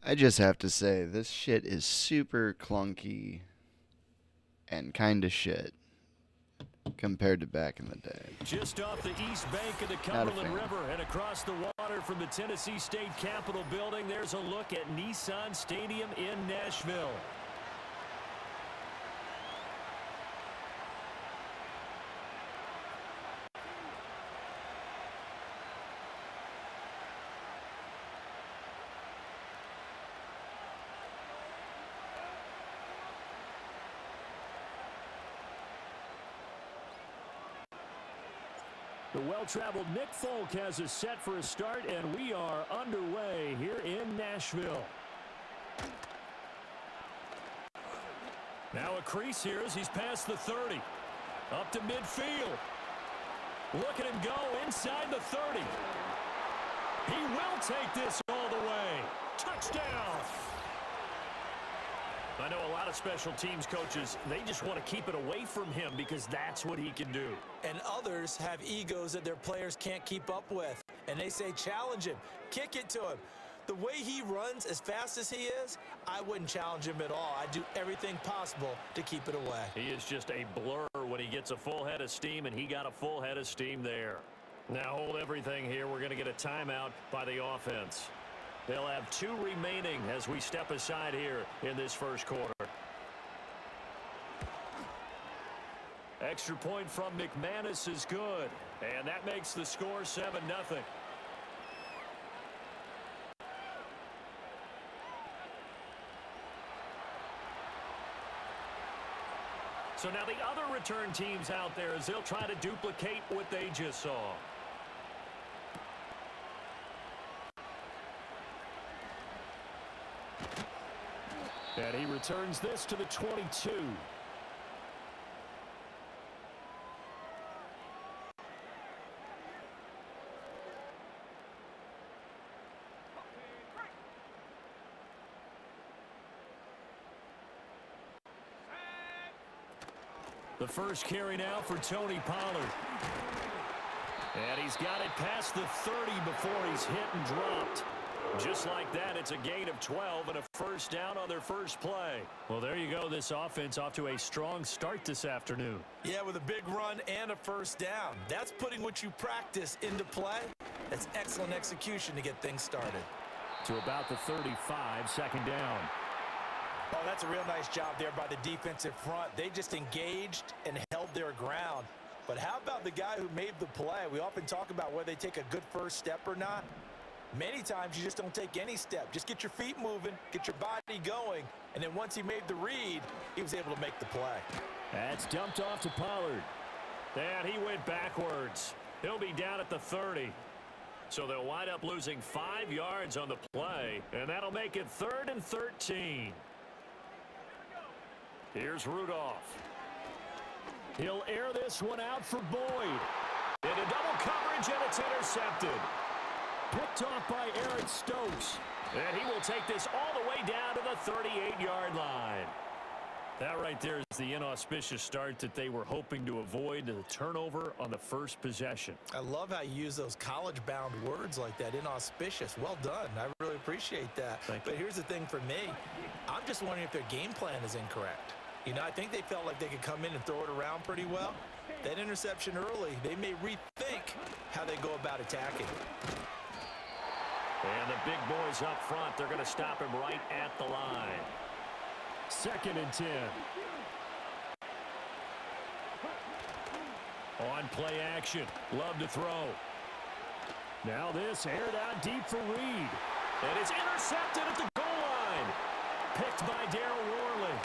I just have to say, this shit is super clunky and kinda shit compared to back in the day. Just off the east bank of the Not a Cumberland fan. River and across the water from the Tennessee State Capitol building, there's a look at Nissan Stadium in Nashville. The well-traveled Nick Folk has us set for a start, and we are underway here in Nashville. Now a crease here as he's past the 30. Up to midfield. Look at him go inside the 30. He will take this all the way. Touchdown! I know a lot of special teams coaches, they just want to keep it away from him because that's what he can do. And others have egos that their players can't keep up with. And they say, challenge him, kick it to him. The way he runs as fast as he is, I wouldn't challenge him at all. I'd do everything possible to keep it away. He is just a blur when he gets a full head of steam, and he got a full head of steam there. Now hold everything here. We're going to get a timeout by the offense. They'll have 2 remaining as we step aside here in this first quarter. Extra point from McManus is good, and that makes the score 7-0. So now the other return teams out there as they'll try to duplicate what they just saw. And he returns this to the 22. The first carry now for Tony Pollard. And he's got it past the 30 before he's hit and dropped. Just like that, it's a gain of 12 and a first down on their first play. Well, there you go. This offense off to a strong start this afternoon. Yeah, with a big run and a first down. That's putting what you practice into play. That's excellent execution to get things started. To about the 35, second down. Oh, that's a real nice job there by the defensive front. They just engaged and held their ground. But how about the guy who made the play? We often talk about whether they take a good first step or not. Many times you just don't take any step. Just get your feet moving, get your body going, and then once he made the read, he was able to make the play. That's dumped off to Pollard. And he went backwards. He'll be down at the 30. So they'll wind up losing 5 yards on the play, and that'll make it 3rd and 13. Here's Rudolph. He'll air this one out for Boyd. Into double coverage, and it's intercepted. Picked off by Eric Stokes. And he will take this all the way down to the 38-yard line. That right there is the inauspicious start that they were hoping to avoid, the turnover on the first possession. I love how you use those college-bound words like that, inauspicious. Well done. I really appreciate that. But here's the thing for me. I'm just wondering if their game plan is incorrect. You know, I think they felt like they could come in and throw it around pretty well. That interception early, they may rethink how they go about attacking. And the big boys up front, they're going to stop him right at the line. 2nd and 10. On play action. Love to throw. Now this aired out deep for Reed. And it's intercepted at the goal line. Picked by Darryl Worley.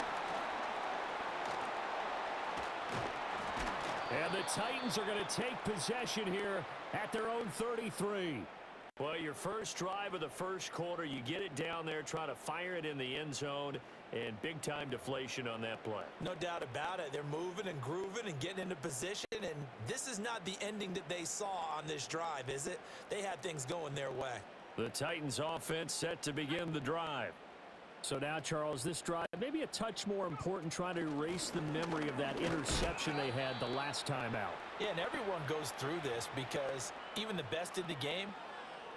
And the Titans are going to take possession here at their own 33. Well, your first drive of the first quarter, you get it down there, try to fire it in the end zone, and big-time deflation on that play. No doubt about it. They're moving and grooving and getting into position, and this is not the ending that they saw on this drive, is it? They had things going their way. The Titans offense set to begin the drive. So now, Charles, this drive maybe a touch more important, trying to erase the memory of that interception they had the last time out. Yeah, and everyone goes through this because even the best in the game,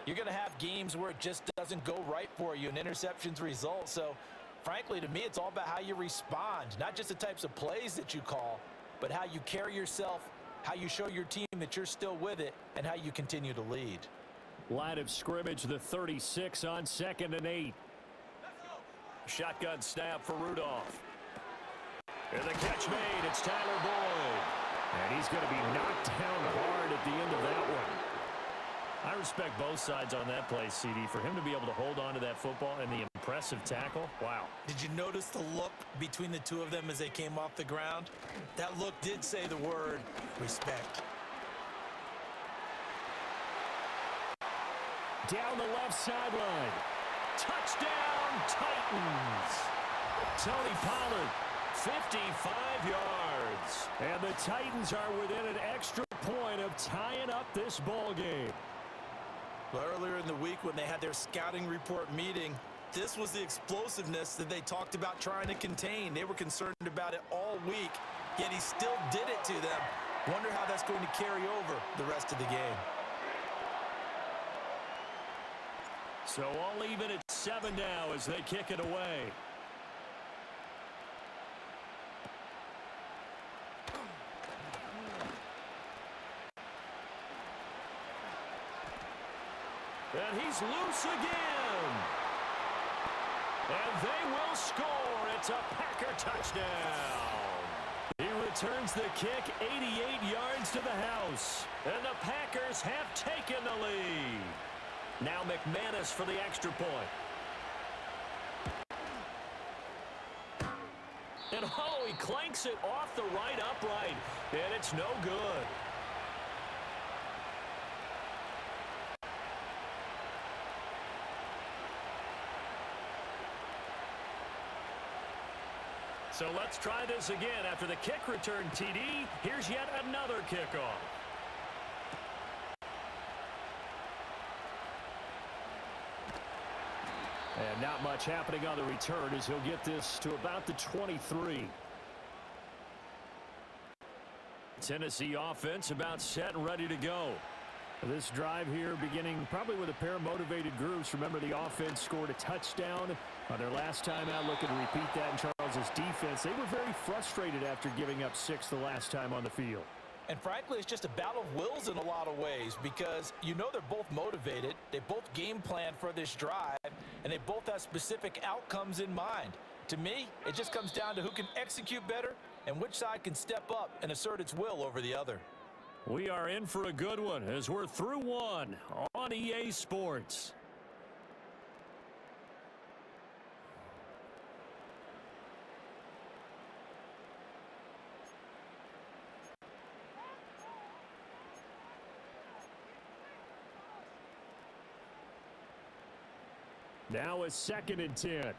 You're going to have games where it just doesn't go right for you and interceptions result. So, frankly, to me, it's all about how you respond, not just the types of plays that you call, but how you carry yourself, how you show your team that you're still with it, and how you continue to lead. Line of scrimmage, the 36 on 2nd and 8. Shotgun snap for Rudolph. And the catch made. It's Tyler Boyd. And he's going to be knocked down hard at the end of that one. I respect both sides on that play, CD. For him to be able to hold on to that football and the impressive tackle, wow. Did you notice the look between the two of them as they came off the ground? That look did say the word respect. Down the left sideline. Touchdown, Titans. Tony Pollard, 55 yards. And the Titans are within an extra point of tying up this ball game. Well, earlier in the week when they had their scouting report meeting, this was the explosiveness that they talked about trying to contain. They were concerned about it all week, yet he still did it to them. Wonder how that's going to carry over the rest of the game. So all even at 7 now as they kick it away. And he's loose again. And they will score. It's a Packer touchdown. He returns the kick 88 yards to the house. And the Packers have taken the lead. Now McManus for the extra point. And oh, he clanks it off the right upright. And it's no good. So let's try this again. After the kick return TD, here's yet another kickoff. And not much happening on the return as he'll get this to about the 23. Tennessee offense about set and ready to go. This drive here beginning probably with a pair of motivated groups. Remember, the offense scored a touchdown on their last time out. Looking to repeat that in Charles's defense. They were very frustrated after giving up 6 the last time on the field. And frankly, it's just a battle of wills in a lot of ways because you know they're both motivated. They both game plan for this drive, and they both have specific outcomes in mind. To me, it just comes down to who can execute better and which side can step up and assert its will over the other. We are in for a good one as we're through one on EA Sports. Now a 2nd and 10.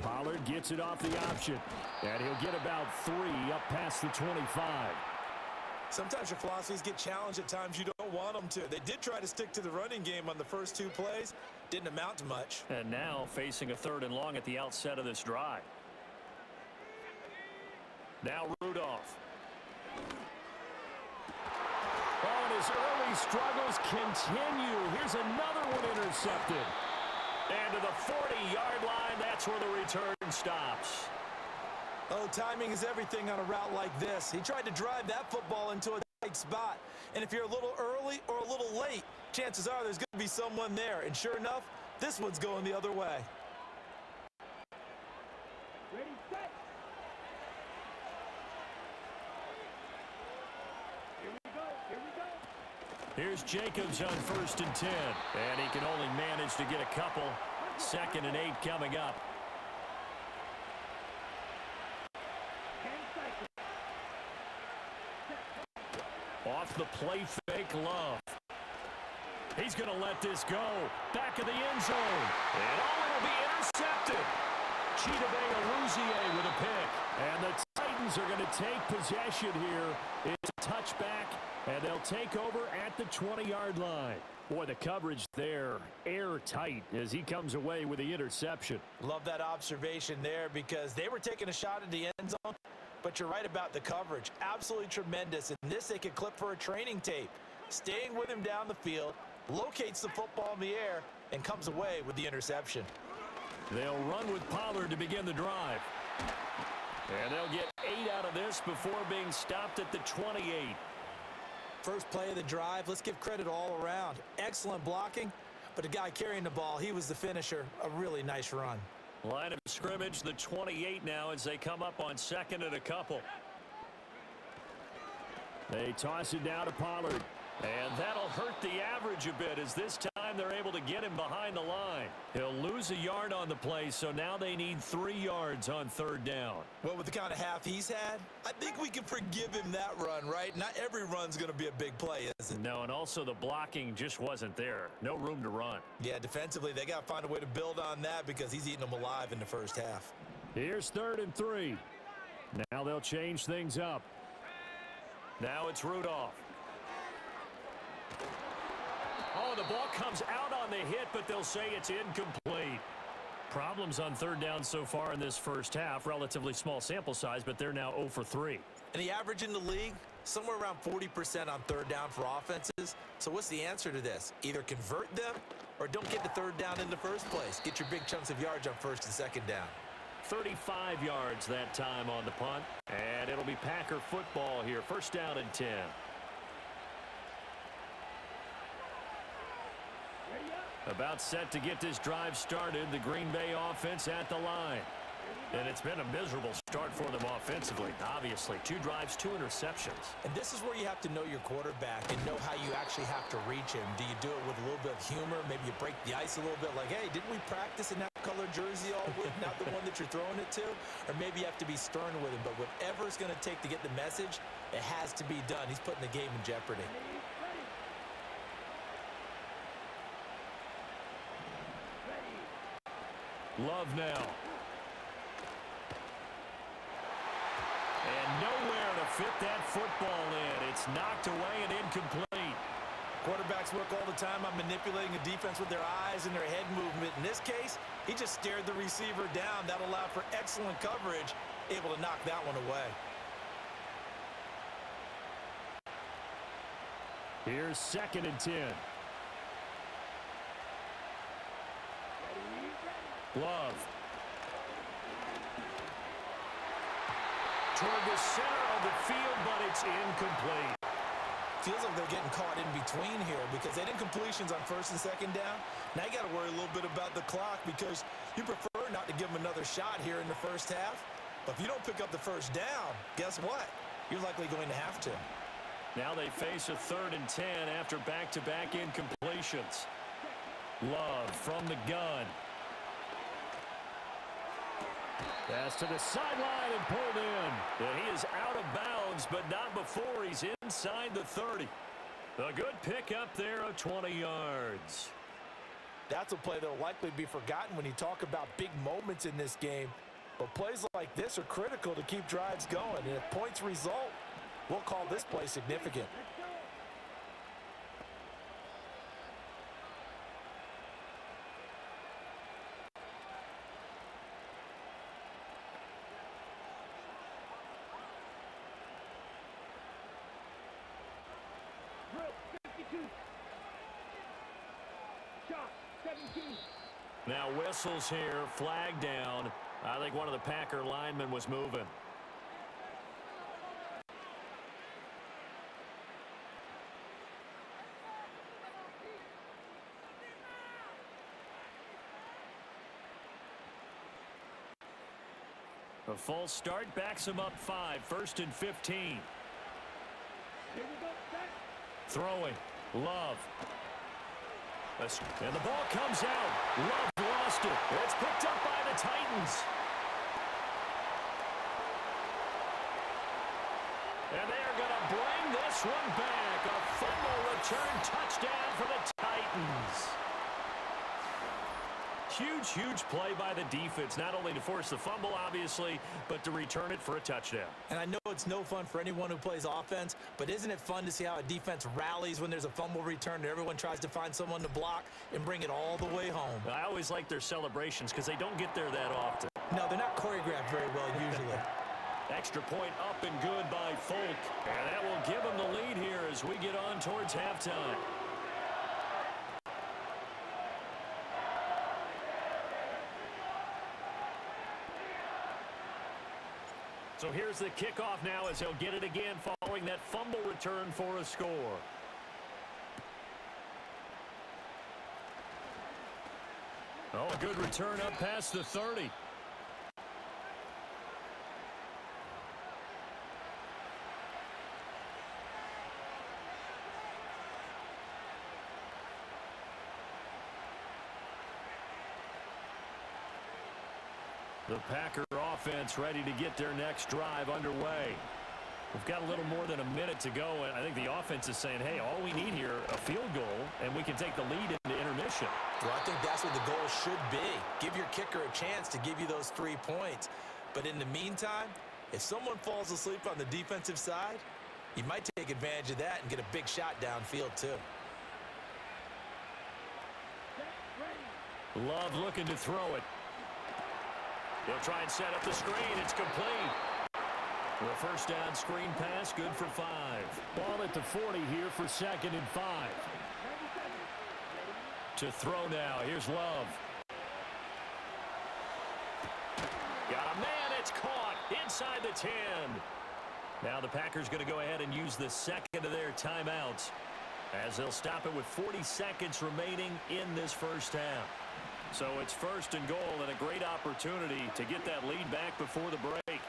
Pollard gets it off the option, and he'll get about 3 up past the 25. Sometimes your philosophies get challenged at times you don't want them to. They did try to stick to the running game on the first 2 plays. Didn't amount to much. And now facing a 3rd and long at the outset of this drive. Now Rudolph. Oh, and his early struggles continue. Here's another one intercepted. And to the 40-yard line, that's where the return stops. Oh, timing is everything on a route like this. He tried to drive that football into a tight spot. And if you're a little early or a little late, chances are there's going to be someone there. And sure enough, this one's going the other way. Ready, set. Here we go, here we go. Here's Jacobs on 1st and 10. And he can only manage to get a couple. 2nd and 8 coming up. Off the play fake, Love. He's going to let this go. Back of the end zone. And it'll be intercepted. Chidobe Awuzie with a pick. And the Titans are going to take possession here. It's a touchback, and they'll take over at the 20-yard line. Boy, the coverage there, airtight as he comes away with the interception. Love that observation there because they were taking a shot at the end zone, But you're right about the coverage. Absolutely tremendous. And this they could clip for a training tape. Staying with him down the field, locates the football in the air, and comes away with the interception. They'll run with Pollard to begin the drive. And they'll get 8 out of this before being stopped at the 28. First play of the drive, let's give credit all around. Excellent blocking, but the guy carrying the ball, he was the finisher. A really nice run. Line of scrimmage, the 28 now as they come up on second and a couple. They toss it down to Pollard. And that'll hurt the average a bit as this time they're able to get him behind the line. He'll lose a yard on the play, so now they need 3 yards on third down. Well, with the kind of half he's had, I think we can forgive him that run, right? Not every run's going to be a big play, is it? No, and also the blocking just wasn't there. No room to run. Yeah, defensively, they got to find a way to build on that because he's eating them alive in the first half. Here's 3rd and 3. Now they'll change things up. Now it's Rudolph. Oh, the ball comes out on the hit, but they'll say it's incomplete. Problems on third down so far in this first half. Relatively small sample size, but they're now 0 for 3. And the average in the league, somewhere around 40% on third down for offenses. So what's the answer to this? Either convert them or don't get the third down in the first place. Get your big chunks of yards on first and second down. 35 yards that time on the punt. And it'll be Packer football here. First down and 10. About set to get this drive started, the Green Bay offense at the line. And it's been a miserable start for them offensively. Obviously, 2 drives, 2 interceptions. And this is where you have to know your quarterback and know how you actually have to reach him. Do you do it with a little bit of humor? Maybe you break the ice a little bit like, hey, didn't we practice in that colored jersey all week, not the one that you're throwing it to? Or maybe you have to be stern with him. But whatever it's going to take to get the message, it has to be done. He's putting the game in jeopardy. Love now. And nowhere to fit that football in. It's knocked away and incomplete. Quarterbacks work all the time on manipulating a defense with their eyes and their head movement. In this case, he just stared the receiver down. That allowed for excellent coverage, able to knock that one away. Here's 2nd and 10. Love. Toward the center of the field, but it's incomplete. Feels like they're getting caught in between here because they did completions on first and second down. Now you got to worry a little bit about the clock because you prefer not to give them another shot here in the first half. But if you don't pick up the first down, guess what? You're likely going to have to. Now they face a 3rd and 10 after back-to-back incompletions. Love from the gun. Pass to the sideline and pulled in. And he is out of bounds, but not before he's inside the 30. A good pickup there of 20 yards. That's a play that will likely be forgotten when you talk about big moments in this game. But plays like this are critical to keep drives going. And if points result, we'll call this play significant. Drill 52. Shot 17. Now whistles here, flag down. I think one of the Packer linemen was moving. A false start backs him up 5, 1st and 15. Here we go. Set. Throwing. Love. And the ball comes out. Love lost it. It's picked up by the Titans. And they're going to bring this one back. A fumble return touchdown for the Titans. Huge, huge play by the defense, not only to force the fumble, obviously, but to return it for a touchdown. And I know it's no fun for anyone who plays offense, but isn't it fun to see how a defense rallies when there's a fumble return and everyone tries to find someone to block and bring it all the way home? I always like their celebrations because they don't get there that often. No, they're not choreographed very well usually. Extra point up and good by Folk. And that will give them the lead here as we get on towards halftime. So here's the kickoff now as he'll get it again following that fumble return for a score. Oh, a good return up past the 30. The Packer offense ready to get their next drive underway. We've got a little more than a minute to go, and I think the offense is saying, hey, all we need here, a field goal, and we can take the lead into intermission. Well, I think that's what the goal should be. Give your kicker a chance to give you those 3 points. But in the meantime, if someone falls asleep on the defensive side, you might take advantage of that and get a big shot downfield too. Love looking to throw it. He'll try and set up the screen. It's complete. The first down screen pass, good for 5. Ball at the 40 here for 2nd and 5. To throw now. Here's Love. Got a man. It's caught inside the 10. Now the Packers going to go ahead and use the second of their timeouts as they'll stop it with 40 seconds remaining in this first half. So it's 1st and goal and a great opportunity to get that lead back before the break.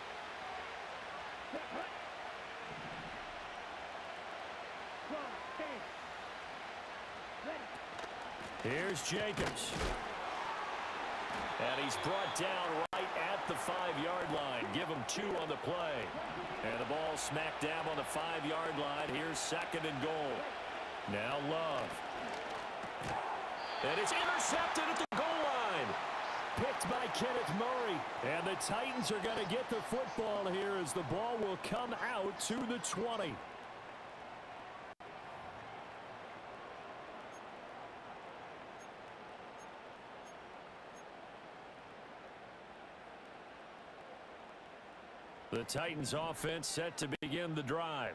Here's Jacobs. And he's brought down right at the 5-yard line. Give him 2 on the play. And the ball smack dab on the 5-yard line. Here's 2nd and goal. Now Love. And it's intercepted at the goal line. Picked by Kenneth Murray. And the Titans are going to get the football here as the ball will come out to the 20. The Titans offense set to begin the drive.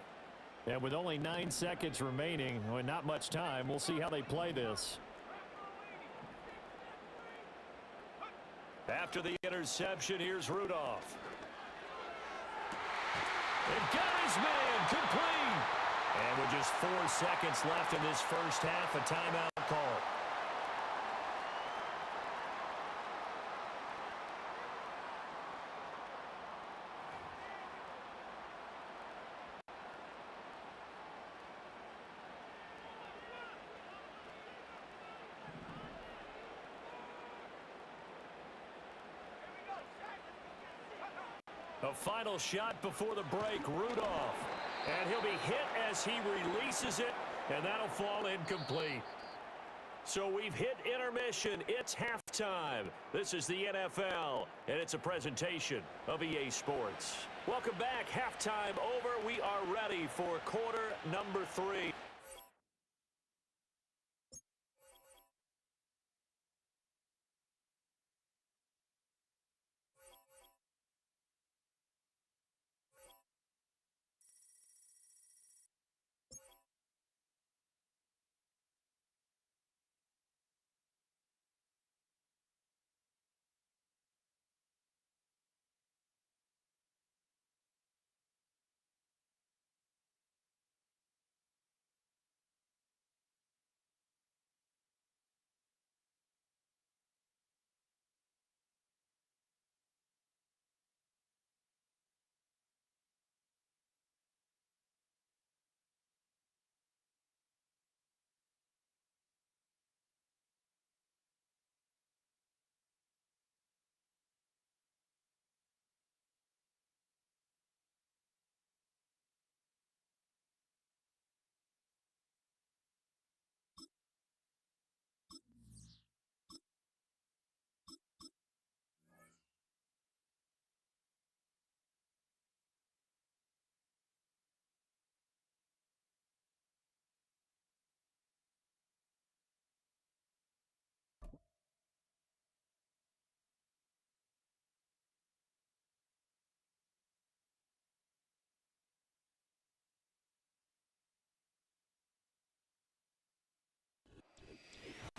And with only 9 seconds remaining, well, not much time, we'll see how they play this. After the interception, here's Rudolph. And got his man complete. And with just 4 seconds left in this first half, a timeout call. A final shot before the break, Rudolph. And he'll be hit as he releases it, and that'll fall incomplete. So we've hit intermission. It's halftime. This is the NFL, and it's a presentation of EA Sports. Welcome back. Halftime over. We are ready for quarter number 3.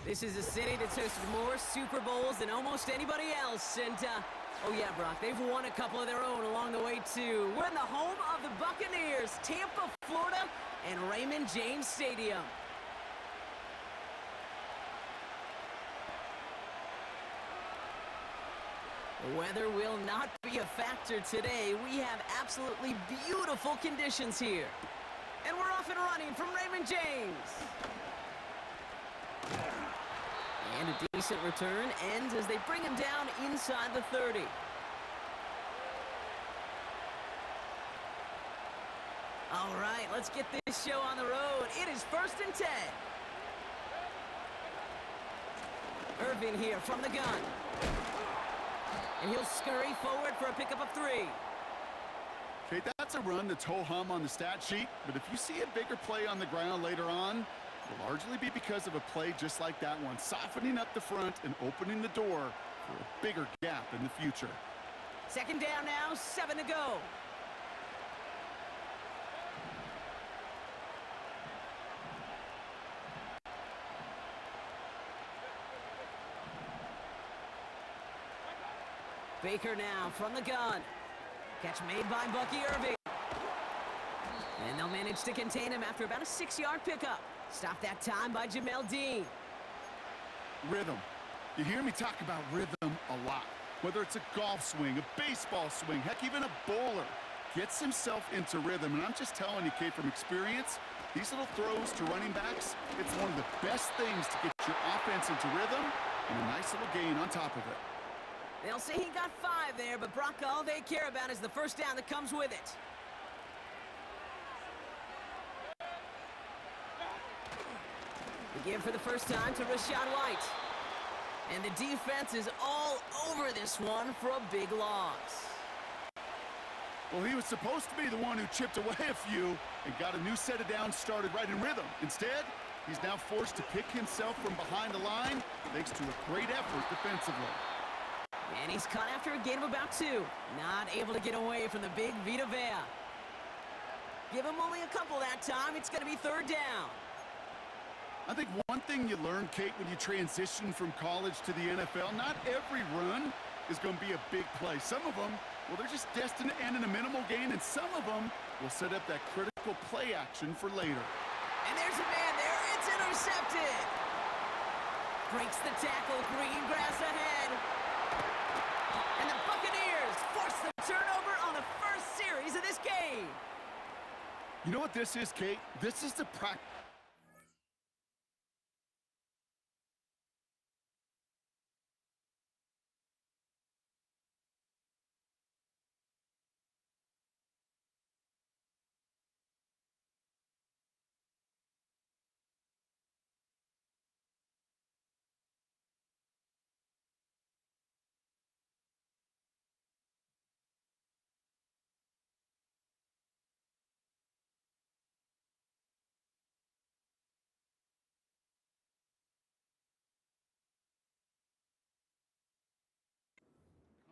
This is a city that's hosted more Super Bowls than almost anybody else. And, oh yeah, Brock, they've won a couple of their own along the way, too. We're in the home of the Buccaneers, Tampa, Florida, and Raymond James Stadium. The weather will not be a factor today. We have absolutely beautiful conditions here. And we're off and running from Raymond James. And a decent return ends as they bring him down inside the 30. All right, let's get this show on the road. It is 1st and 10. Irvin here from the gun. And he'll scurry forward for a pickup of 3. Okay, that's a run that's ho-hum on the stat sheet, but if you see a bigger play on the ground later on, it'll largely be because of a play just like that one, softening up the front and opening the door for a bigger gap in the future. 2nd down now, 7 to go. Baker now from the gun. Catch made by Bucky Irving. And they'll manage to contain him after about a 6-yard pickup. Stopped that time by Jamel Dean. Rhythm. You hear me talk about rhythm a lot. Whether it's a golf swing, a baseball swing, heck, even a bowler gets himself into rhythm. And I'm just telling you, Kate, from experience, these little throws to running backs, it's one of the best things to get your offense into rhythm and a nice little gain on top of it. They'll say he got 5 there, but Brock, all they care about is the first down that comes with it. The give for the first time to Rachaad White. And the defense is all over this one for a big loss. Well, he was supposed to be the one who chipped away a few and got a new set of downs started right in rhythm. Instead, he's now forced to pick himself from behind the line thanks to a great effort defensively. And he's caught after a gain of about 2. Not able to get away from the big Vita Vea. Give him only a couple that time. It's going to be 3rd down. I think one thing you learn, Kate, when you transition from college to the NFL, not every run is going to be a big play. Some of them, well, they're just destined to end in a minimal gain, and some of them will set up that critical play action for later. And there's a man there. It's intercepted. Breaks the tackle. Green grass ahead. And the Buccaneers force the turnover on the first series of this game. You know what this is, Kate? This is the practice.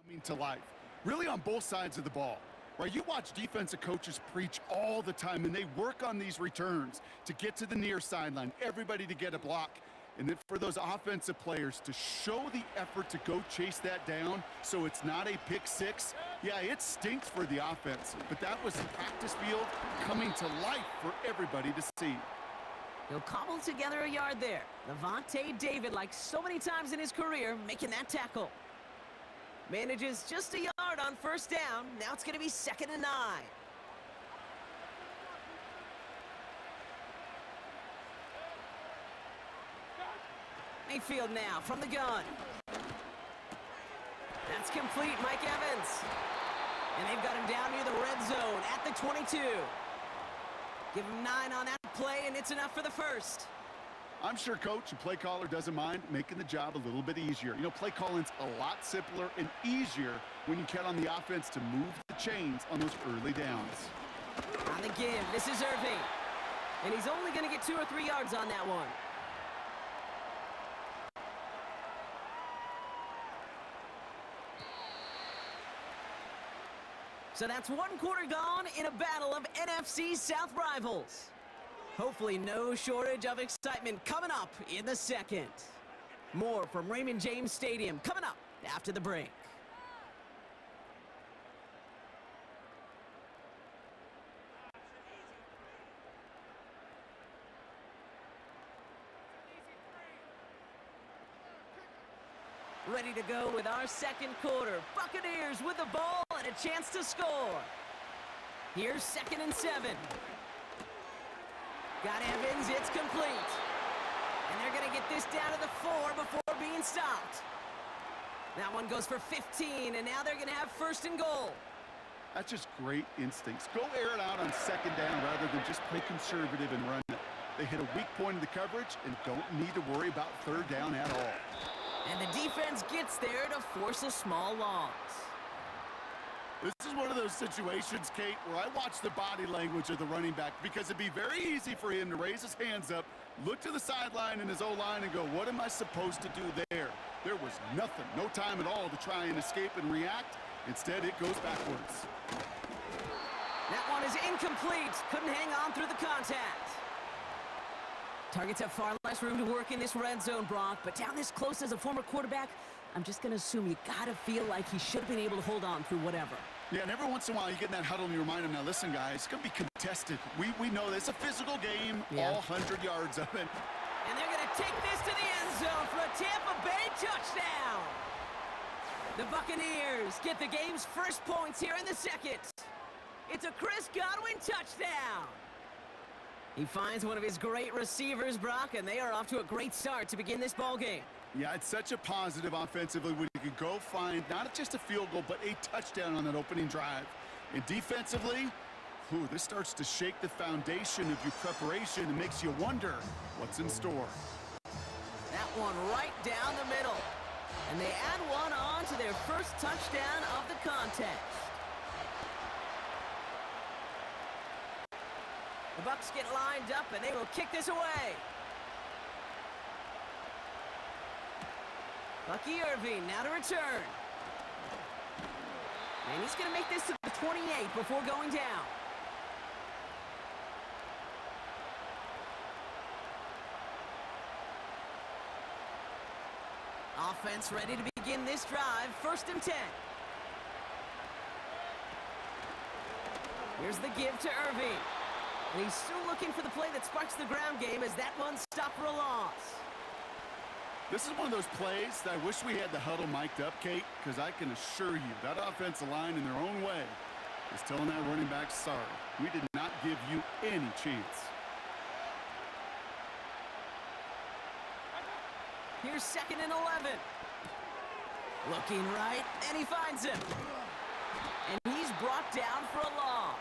Coming to life, really on both sides of the ball. Right, you watch defensive coaches preach all the time, and they work on these returns to get to the near sideline, everybody to get a block, and then for those offensive players to show the effort to go chase that down so it's not a pick six. Yeah, it stinks for the offense, but that was the practice field coming to life for everybody to see. He'll cobble together a yard there. Levante David, like so many times in his career, making that tackle. Manages just a yard on 1st down. Now it's going to be 2nd and 9. Mayfield now from the gun. That's complete, Mike Evans. And they've got him down near the red zone at the 22. Give him 9 on that play, and it's enough for the first. I'm sure coach and play caller doesn't mind making the job a little bit easier. You know, play calling's a lot simpler and easier when you count on the offense to move the chains on those early downs. On the give, this is Irving. And he's only going to get 2 or 3 yards on that one. So that's 1 quarter gone in a battle of NFC South rivals. Hopefully no shortage of excitement coming up in the second. More from Raymond James Stadium coming up after the break. Ready to go with our second quarter. Buccaneers with the ball and a chance to score. Here's 2nd and 7. Got Evans, it's complete. And they're going to get this down to the 4 before being stopped. That one goes for 15, and now they're going to have 1st and goal. That's just great instincts. Go air it out on 2nd down rather than just play conservative and run it. They hit a weak point in the coverage and don't need to worry about 3rd down at all. And the defense gets there to force a small loss. This is one of those situations, Kate, where I watch the body language of the running back because it'd be very easy for him to raise his hands up, look to the sideline and his O-line and go, what am I supposed to do there? There was nothing, no time at all to try and escape and react. Instead, it goes backwards. That one is incomplete. Couldn't hang on through the contact. Targets have far less room to work in this red zone, Brock, but down this close as a former quarterback, I'm just going to assume you got to feel like he should have been able to hold on through whatever. Yeah, and every once in a while you get in that huddle and you remind him, now listen, guys, it's going to be contested. We know this. It's a physical game, all 100 yards of it. And they're going to take this to the end zone for a Tampa Bay touchdown. The Buccaneers get the game's first points here in the 2nd. It's a Chris Godwin touchdown. He finds one of his great receivers, Brock, and they are off to a great start to begin this ball game. Yeah, it's such a positive offensively when you can go find not just a field goal, but a touchdown on that opening drive. And defensively, this starts to shake the foundation of your preparation and makes you wonder what's in store. That one right down the middle. And they add one on to their first touchdown of the contest. The Bucs get lined up, and they will kick this away. Bucky Irving now to return. And he's going to make this to the 28 before going down. Offense ready to begin this drive. 1st and 10. Here's the give to Irving. And he's still looking for the play that sparks the ground game as that one stopped for a loss. This is one of those plays that I wish we had the huddle mic'd up, Kate, because I can assure you that offensive line in their own way is telling that running back, sorry, we did not give you any chance. Here's 2nd and 11. Looking right, and he finds him. And he's brought down for a loss.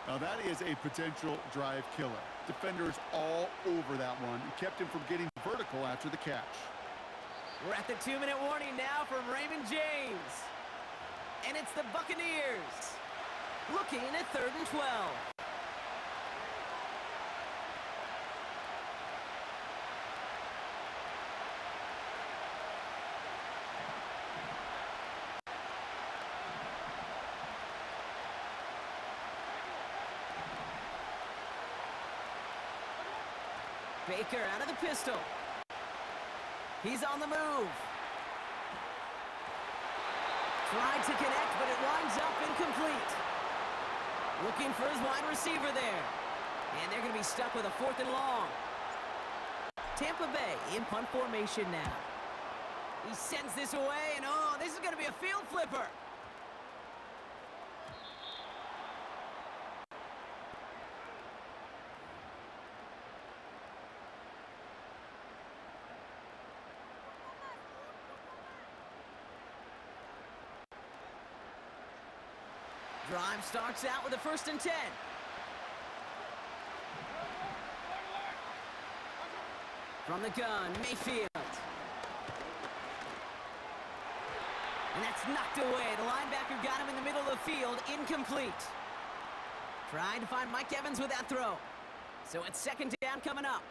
Now that is a potential drive killer. Defenders all over that one and kept him from getting vertical after the catch. We're at the 2-minute warning now from Raymond James. And it's the Buccaneers looking at 3rd and 12. Baker out of the pistol. He's on the move. Tried to connect, but it winds up incomplete. Looking for his wide receiver there. And they're going to be stuck with a 4th and long. Tampa Bay in punt formation now. He sends this away, and this is going to be a field flipper. Drive starts out with a 1st and 10. From the gun, Mayfield. And that's knocked away. The linebacker got him in the middle of the field, incomplete. Trying to find Mike Evans with that throw. So it's 2nd down coming up.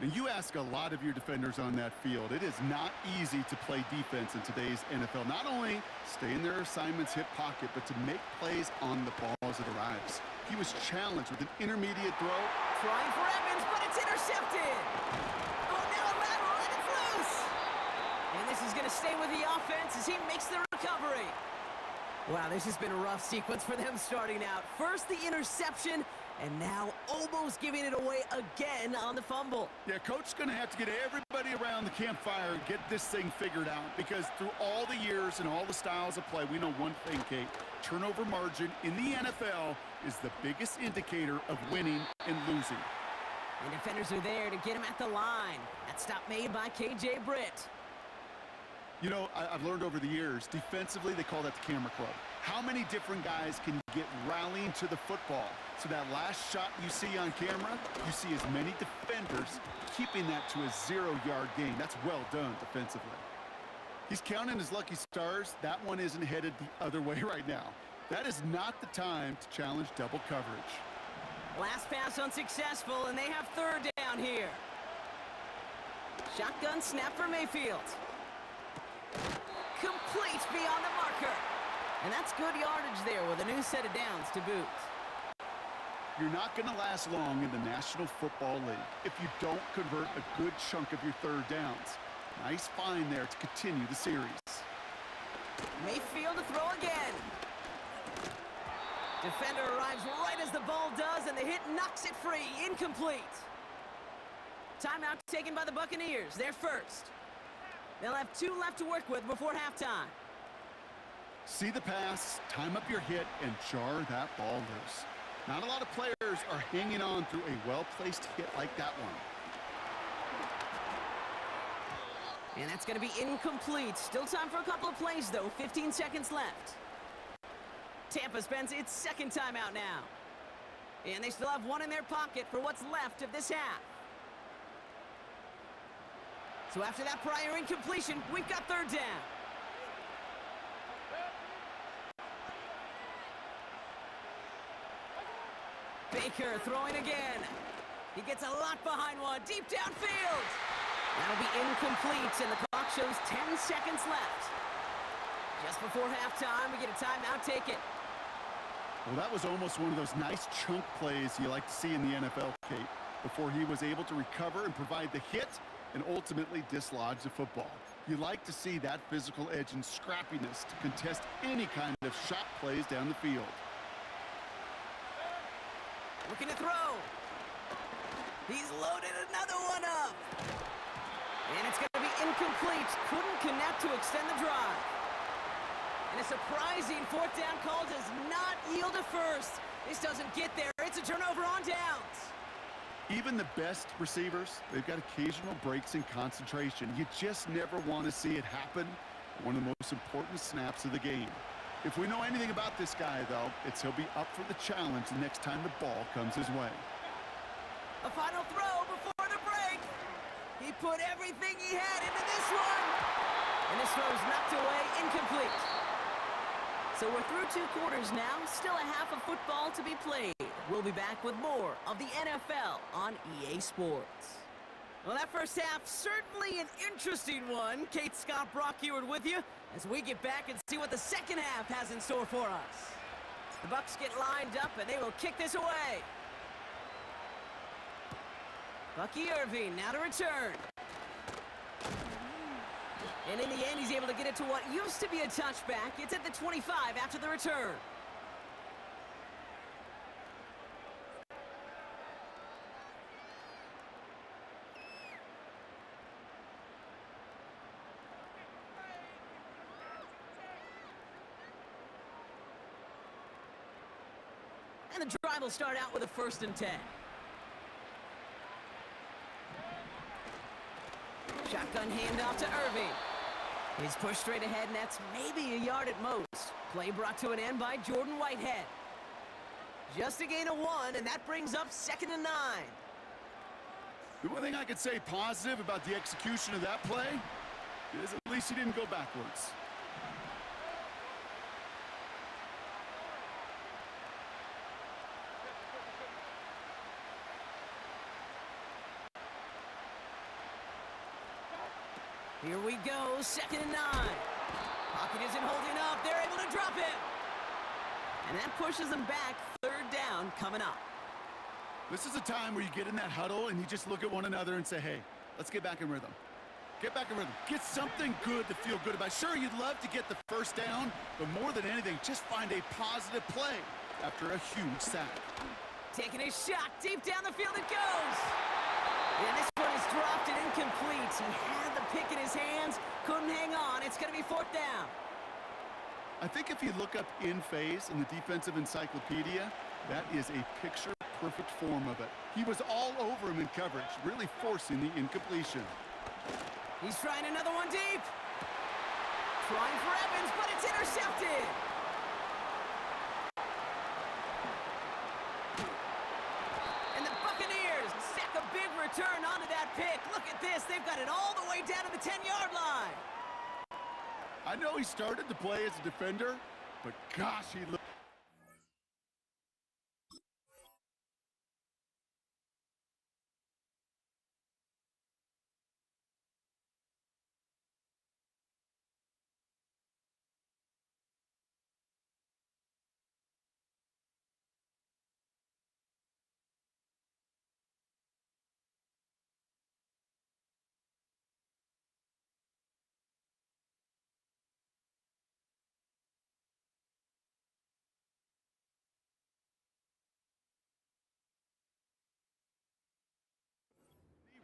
And you ask a lot of your defenders on that field. It is not easy to play defense in today's NFL. Not only stay in their assignment's hip pocket, but to make plays on the ball as it arrives. He was challenged with an intermediate throw. Trying for Evans, but it's intercepted. Oh, now a lateral to stay with the offense as he makes the recovery. Wow, this has been a rough sequence for them starting out. First the interception, and now almost giving it away again on the fumble. Yeah, coach's going to have to get everybody around the campfire and get this thing figured out, because through all the years and all the styles of play, we know one thing, Kate. Turnover margin in the NFL is the biggest indicator of winning and losing. And defenders are there to get him at the line. That stop made by KJ Britt. You know, I've learned over the years, defensively, they call that the camera club. How many different guys can get rallying to the football? So that last shot you see on camera, you see as many defenders keeping that to a 0-yard gain. That's well done defensively. He's counting his lucky stars. That one isn't headed the other way right now. That is not the time to challenge double coverage. Last pass unsuccessful, and they have third down here. Shotgun snap for Mayfield. Complete beyond the marker. And that's good yardage there with a new set of downs to boot. You're not going to last long in the National Football League if you don't convert a good chunk of your third downs. Nice find there to continue the series. Mayfield to throw again. Defender arrives right as the ball does, and the hit knocks it free. Incomplete. Timeout taken by the Buccaneers. They're first. They'll have 2 left to work with before halftime. See the pass, time up your hit, and jar that ball loose. Not a lot of players are hanging on through a well-placed hit like that one. And that's going to be incomplete. Still time for a couple of plays, though. 15 seconds left. Tampa spends its second timeout now. And they still have one in their pocket for what's left of this half. So after that prior incompletion, we've got third down. Baker throwing again. He gets a lot behind one, deep downfield. That'll be incomplete, and the clock shows 10 seconds left. Just before halftime, we get a timeout taken. Well, that was almost one of those nice chunk plays you like to see in the NFL, Kate, before he was able to recover and provide the hit and ultimately dislodge the football. You like to see that physical edge and scrappiness to contest any kind of shot plays down the field. Looking to throw. He's loaded another one up. And it's going to be incomplete. Couldn't connect to extend the drive. And a surprising fourth down call does not yield a first. This doesn't get there. It's a turnover on downs. Even the best receivers, they've got occasional breaks in concentration. You just never want to see it happen. One of the most important snaps of the game. If we know anything about this guy, though, it's he'll be up for the challenge the next time the ball comes his way. A final throw before the break. He put everything he had into this one. And this throw is knocked away, incomplete. So we're through 2 quarters now. Still a half of football to be played. We'll be back with more of the NFL on EA Sports. Well, that first half, certainly an interesting one. Kate, Scott, Brock Eward with you as we get back and see what the second half has in store for us. The Bucs get lined up, and they will kick this away. Bucky Irving now to return. And in the end, he's able to get it to what used to be a touchback. It's at the 25 after the return. And the drive will start out with a 1st and 10. Shotgun handoff to Irving. He's pushed straight ahead, and that's maybe a yard at most. Play brought to an end by Jordan Whitehead. Just a gain of 1, and that brings up 2nd and 9. The one thing I could say positive about the execution of that play is at least he didn't go backwards. Here we go, 2nd and 9. Pocket isn't holding up. They're able to drop him. And that pushes them back. 3rd down coming up. This is a time where you get in that huddle and you just look at one another and say, hey, let's get back in rhythm. Get back in rhythm. Get something good to feel good about. Sure, you'd love to get the first down, but more than anything, just find a positive play after a huge sack. Taking a shot deep down the field it goes. And this one is dropped and incomplete. He had the pick in his hands, couldn't hang on. It's going to be 4th down. I think if you look up in phase in the defensive encyclopedia, that is a picture-perfect form of it. He was all over him in coverage, really forcing the incompletion. He's trying another one deep. Trying for Evans, but it's intercepted. And the Buccaneers sack a big return onto that pick. Look at this. They've got it all the way down to the 10-yard line. I know he started to play as a defender, but gosh, he looked...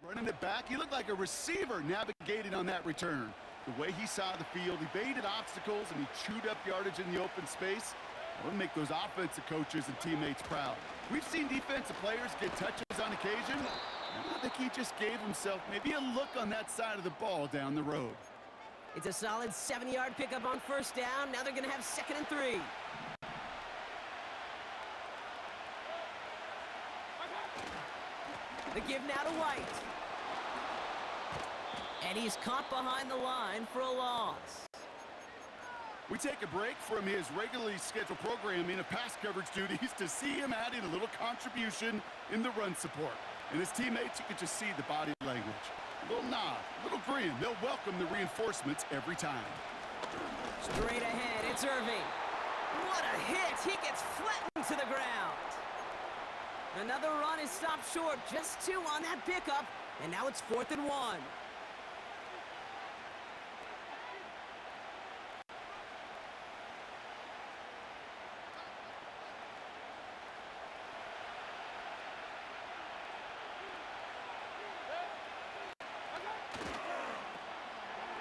Running it back, he looked like a receiver navigating on that return. The way he saw the field, he baited obstacles and he chewed up yardage in the open space. That would make those offensive coaches and teammates proud. We've seen defensive players get touches on occasion. I think he just gave himself maybe a look on that side of the ball down the road. It's a solid 7-yard pickup on 1st down. Now they're going to have 2nd and 3. The give now to White. And he's caught behind the line for a loss. We take a break from his regularly scheduled programming of pass coverage duties to see him adding a little contribution in the run support. And his teammates, you can just see the body language. A little nod, a little grin. They'll welcome the reinforcements every time. Straight ahead, it's Irving. What a hit! He gets flattened to the ground. Another run is stopped short, just 2 on that pickup, and now it's 4th and 1.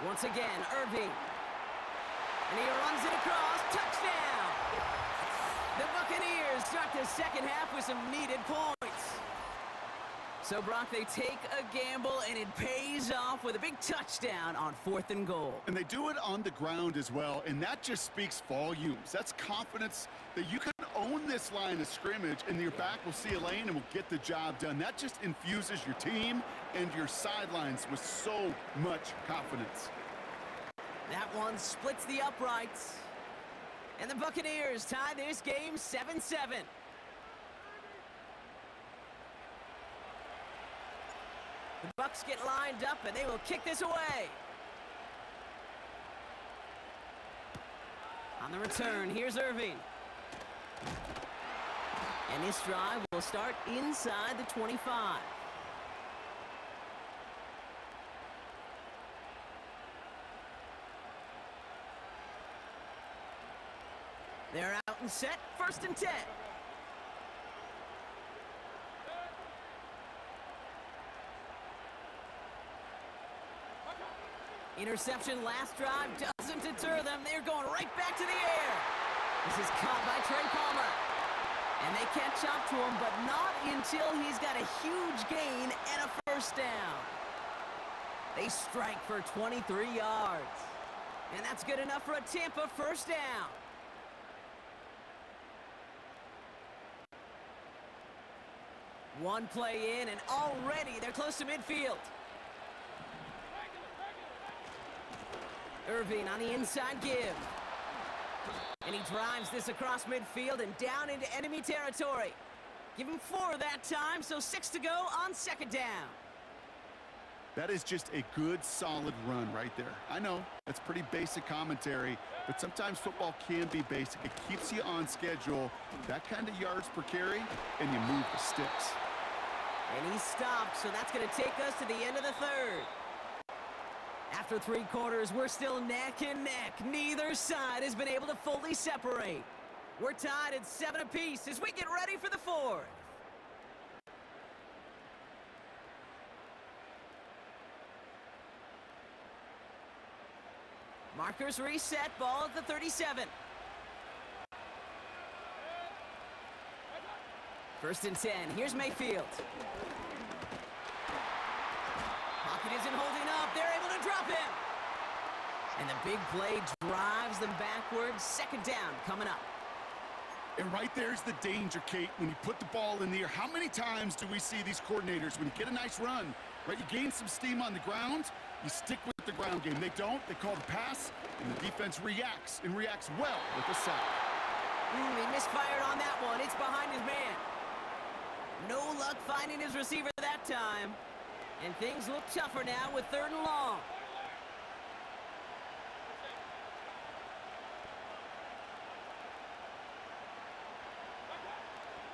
Once again, Irving. And he runs it across. Touchdown! The Buccaneers start the 2nd half with some needed points. So, Brock, they take a gamble, and it pays off with a big touchdown on 4th and goal. And they do it on the ground as well, and that just speaks volumes. That's confidence that you can own this line of scrimmage, and your back will see a lane and will get the job done. That just infuses your team and your sidelines with so much confidence. That one splits the uprights. And the Buccaneers tie this game 7-7. The Bucs get lined up, and they will kick this away. On the return, here's Irving. And this drive will start inside the 25. They're out and set, 1st and 10. Interception last drive doesn't deter them. They're going right back to the air. This is caught by Trey Palmer. And they catch up to him, but not until he's got a huge gain and a 1st down. They strike for 23 yards. And that's good enough for a Tampa 1st down. One play in, and already they're close to midfield. Irving on the inside give. And he drives this across midfield and down into enemy territory. Give him 4 that time, so 6 to go on 2nd down. That is just a good, solid run right there. I know, that's pretty basic commentary, but sometimes football can be basic. It keeps you on schedule, that kind of yards per carry, and you move the sticks. And he stopped, so that's going to take us to the end of the 3rd. After 3 quarters, we're still neck and neck. Neither side has been able to fully separate. We're tied at 7 apiece as we get ready for the 4th. Markers reset, ball at the 37. 1st and 10, here's Mayfield. Pocket isn't holding up, they're able to drop him. And the big play drives them backwards. 2nd down coming up. And right there's the danger, Kate, when you put the ball in the air. How many times do we see these coordinators, when you get a nice run, right, you gain some steam on the ground, you stick with the ground game. They don't, they call the pass, and the defense reacts, and reacts well with a sack. He misfired on that one. It's behind his man. No luck finding his receiver that time. And things look tougher now with 3rd and long.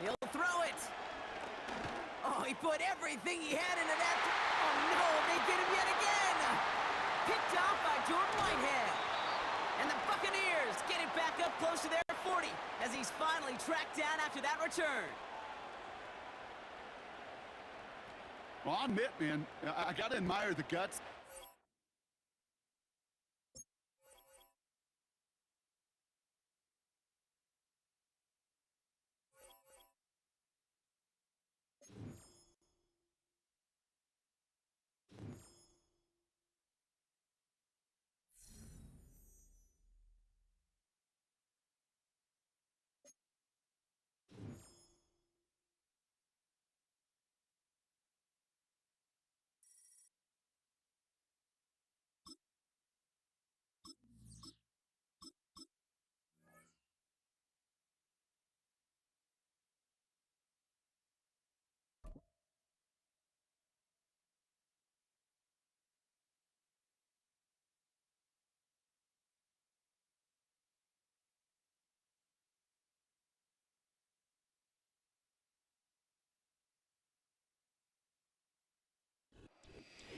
He'll throw it. Oh, he put everything he had into that. Oh, no, they get him yet again. Picked off by Jordan Whitehead. And the Buccaneers get it back up close to their 40 as he's finally tracked down after that return. Well, I'll admit, man, I got to admire the guts.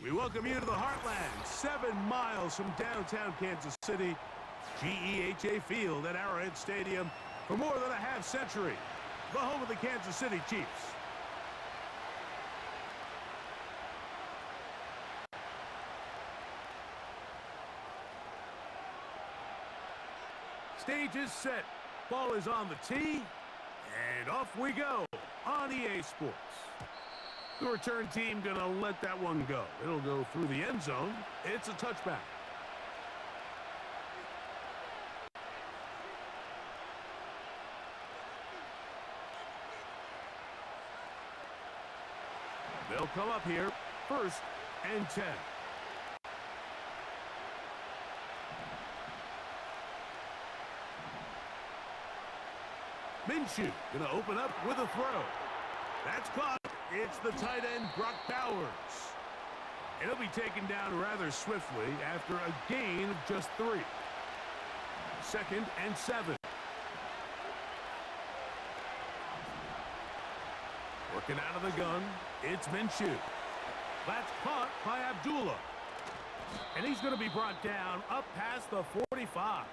We welcome you to the Heartland, 7 miles from downtown Kansas City, GEHA Field at Arrowhead Stadium for more than a half-century, the home of the Kansas City Chiefs. Stage is set, ball is on the tee, and off we go on EA Sports. The return team gonna let that one go. It'll go through the end zone. It's a touchback. They'll come up here, 1st and 10. Minshew gonna open up with a throw. That's caught. It's the tight end, Brock Bowers. It'll be taken down rather swiftly after a gain of just 3. 2nd and 7. Working out of the gun, it's Minshew. That's caught by Abdullah. And he's going to be brought down up past the 45.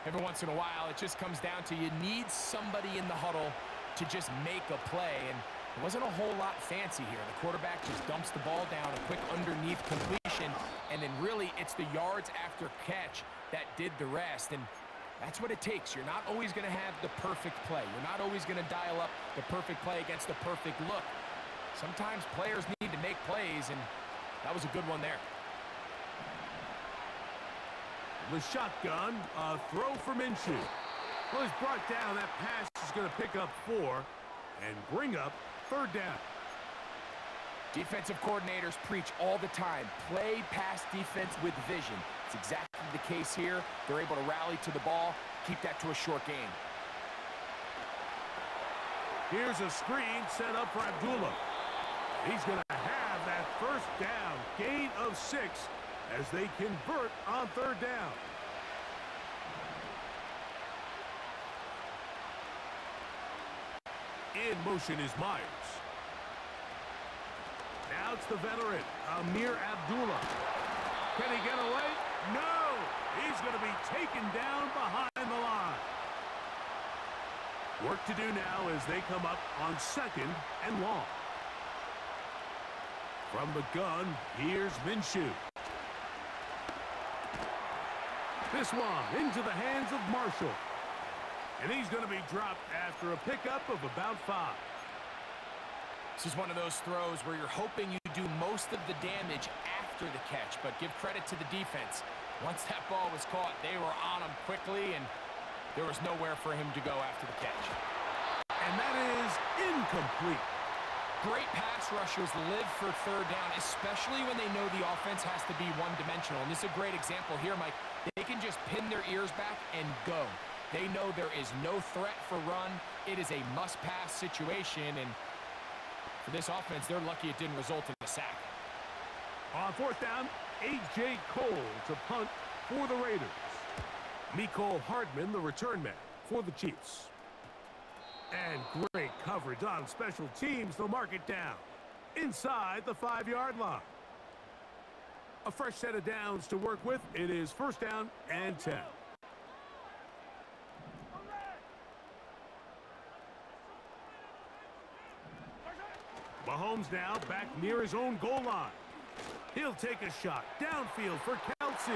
Every once in a while, it just comes down to you need somebody in the huddle to just make a play, and it wasn't a whole lot fancy here. The quarterback just dumps the ball down, a quick underneath completion, and then really it's the yards after catch that did the rest, and that's what it takes. You're not always going to have the perfect play. You're not always going to dial up the perfect play against the perfect look. Sometimes players need to make plays, and that was a good one there. The shotgun, a throw for Minshew. Well, he's brought down. That pass is going to pick up 4 and bring up 3rd down. Defensive coordinators preach all the time, play pass defense with vision. It's exactly the case here. They're able to rally to the ball, keep that to a short game. Here's a screen set up for Abdullah. He's going to have that 1st down, gain of 6 as they convert on 3rd down. In motion is Myers. Now it's the veteran, Amir Abdullah. Can he get away? No! He's going to be taken down behind the line. Work to do now as they come up on 2nd and long. From the gun, here's Minshew. This one into the hands of Marshall. And he's going to be dropped after a pickup of about 5. This is one of those throws where you're hoping you do most of the damage after the catch, but give credit to the defense. Once that ball was caught, they were on him quickly, and there was nowhere for him to go after the catch. And that is incomplete. Great pass rushers live for 3rd down, especially when they know the offense has to be one-dimensional. And this is a great example here, Mike. They can just pin their ears back and go. They know there is no threat for run. It is a must-pass situation, and for this offense, they're lucky it didn't result in a sack. On 4th down, A.J. Cole to punt for the Raiders. Mecole Hardman, the return man for the Chiefs. And great coverage on special teams. They'll mark it down inside the 5-yard line. A fresh set of downs to work with. It is 1st down and 10. Mahomes now back near his own goal line. He'll take a shot downfield for Kelsey.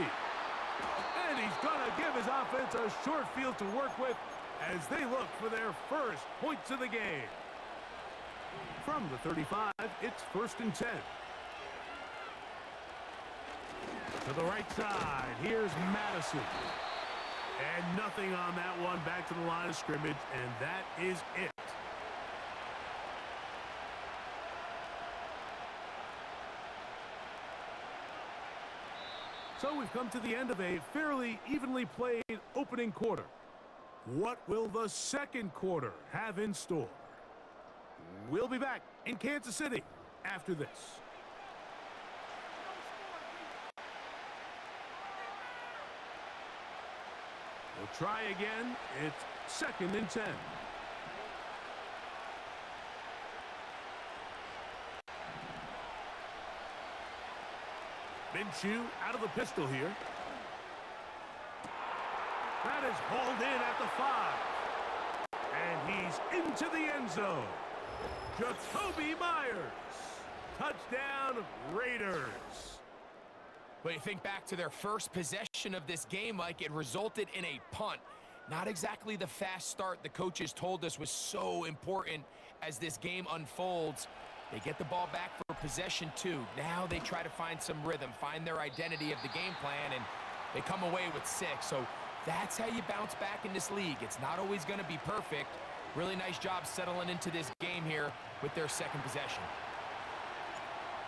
And he's going to give his offense a short field to work with as they look for their first points of the game. From the 35, it's 1st and 10. To the right side, here's Madison. And nothing on that one, back to the line of scrimmage, and that is it. So we've come to the end of a fairly evenly played opening quarter. What will the 2nd quarter have in store? We'll be back in Kansas City after this. We'll try again. It's 2nd and 10. Minshew out of the pistol here. That is hauled in at the 5. And he's into the end zone. Jacoby Myers. Touchdown, Raiders. But you think back to their first possession of this game, Mike, it resulted in a punt. Not exactly the fast start the coaches told us was so important as this game unfolds. They get the ball back for possession 2. Now they try to find some rhythm, find their identity of the game plan, and they come away with 6. So that's how you bounce back in this league. It's not always going to be perfect. Really nice job settling into this game here with their 2nd possession.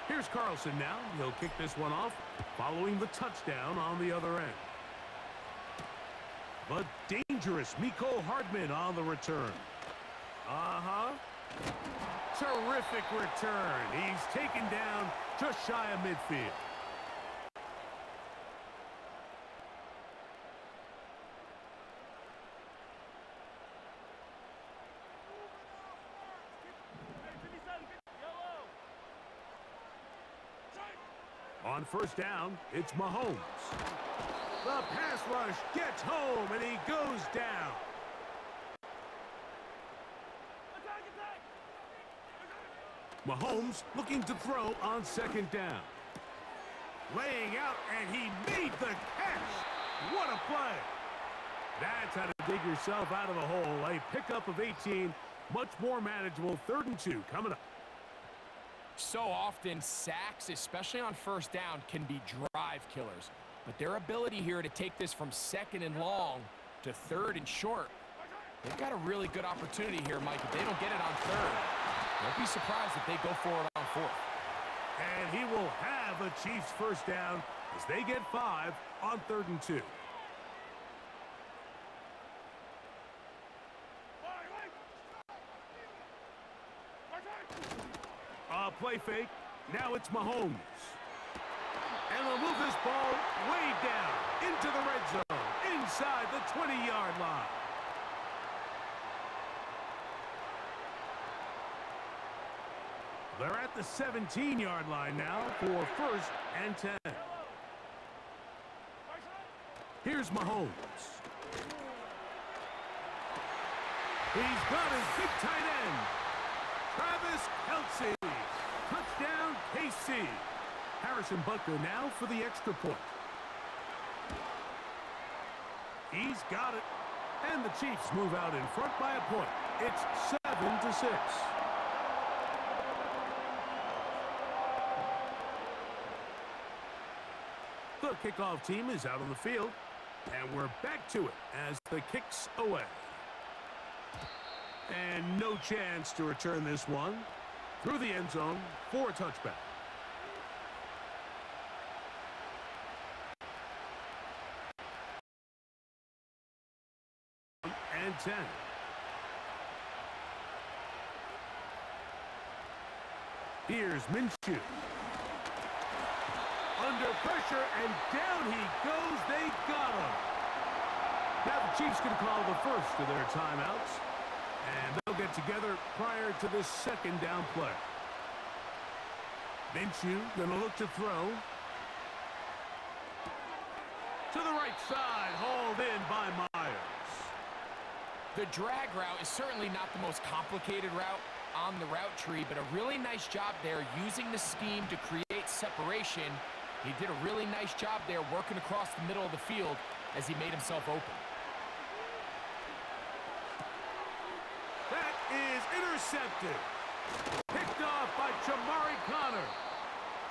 Here's Carlson now. He'll kick this one off following the touchdown on the other end. But dangerous Mecole Hardman on the return. Terrific return. He's taken down just shy of midfield. On 1st down, it's Mahomes. The pass rush gets home, and he goes down. Mahomes looking to throw on 2nd down. Laying out, and he made the catch. What a play. That's how to dig yourself out of the hole. A pickup of 18, much more manageable. 3rd and 2 coming up. So often, sacks, especially on 1st down, can be drive killers. But their ability here to take this from 2nd and long to 3rd and short, they've got a really good opportunity here, Mike. If they don't get it on 3rd, don't be surprised if they go for it on 4th. And he will have a Chiefs 1st down as they get 5 on 3rd and 2. Play fake. Now it's Mahomes. And they'll move this ball way down into the red zone, inside the 20-yard line. They're at the 17-yard line now for 1st and 10. Here's Mahomes. He's got his big tight end, Travis Kelce. Touchdown, KC. Harrison Butker now for the extra point. He's got it. And the Chiefs move out in front by a point. It's 7-6. The kickoff team is out on the field. And we're back to it as the kick's away. And no chance to return this one through the end zone for a touchback. And 10. Here's Minshew. Under pressure, and down he goes. They got him. Now the Chiefs can call the first of their timeouts. And they'll get together prior to this second down play. Minshew gonna look to throw. To the right side, hauled in by Myers. The drag route is certainly not the most complicated route on the route tree, but a really nice job there using the scheme to create separation. He did a really nice job there working across the middle of the field as he made himself open. That is intercepted. Picked off by Jamari Connor.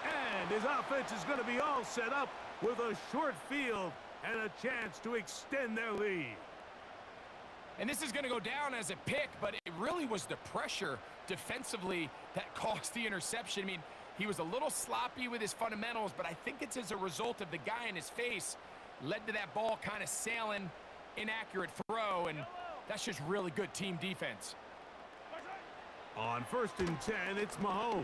And his offense is going to be all set up with a short field and a chance to extend their lead. And this is going to go down as a pick, but it really was the pressure defensively that caused the interception. I mean, he was a little sloppy with his fundamentals, but I think it's as a result of the guy in his face led to that ball kind of sailing, inaccurate throw, and that's just really good team defense. On 1st and 10, it's Mahomes.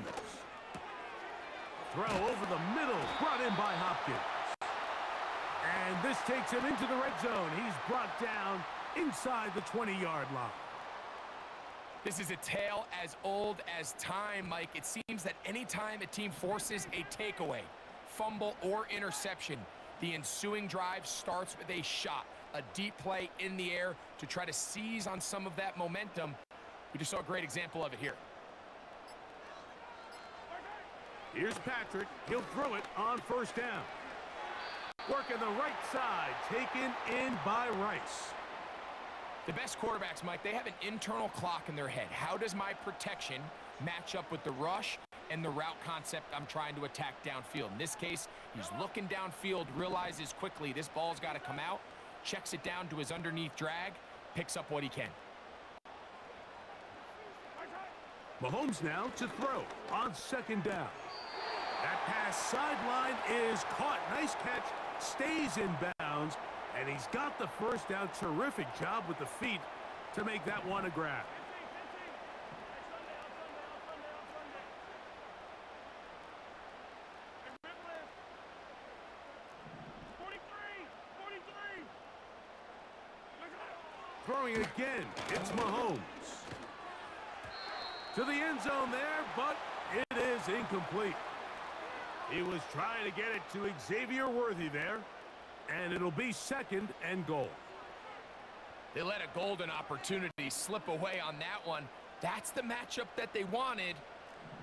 Throw over the middle, brought in by Hopkins. And this takes him into the red zone. He's brought down inside the 20-yard line. This is a tale as old as time, Mike. It seems that anytime a team forces a takeaway, fumble, or interception, the ensuing drive starts with a shot, a deep play in the air to try to seize on some of that momentum. We just saw a great example of it here. Here's Patrick. He'll throw it on 1st down. Working the right side, taken in by Rice. The best quarterbacks, Mike, they have an internal clock in their head. How does my protection match up with the rush and the route concept I'm trying to attack downfield? In this case, he's looking downfield, realizes quickly this ball's got to come out, checks it down to his underneath drag, picks up what he can. Mahomes now to throw on 2nd down. That pass sideline is caught. Nice catch, stays in bounds. And he's got the 1st down. Terrific job with the feet to make that one a grab. Throwing again, it's Mahomes. To the end zone there, but it is incomplete. He was trying to get it to Xavier Worthy there. And it'll be 2nd and goal. They let a golden opportunity slip away on that one. That's the matchup that they wanted.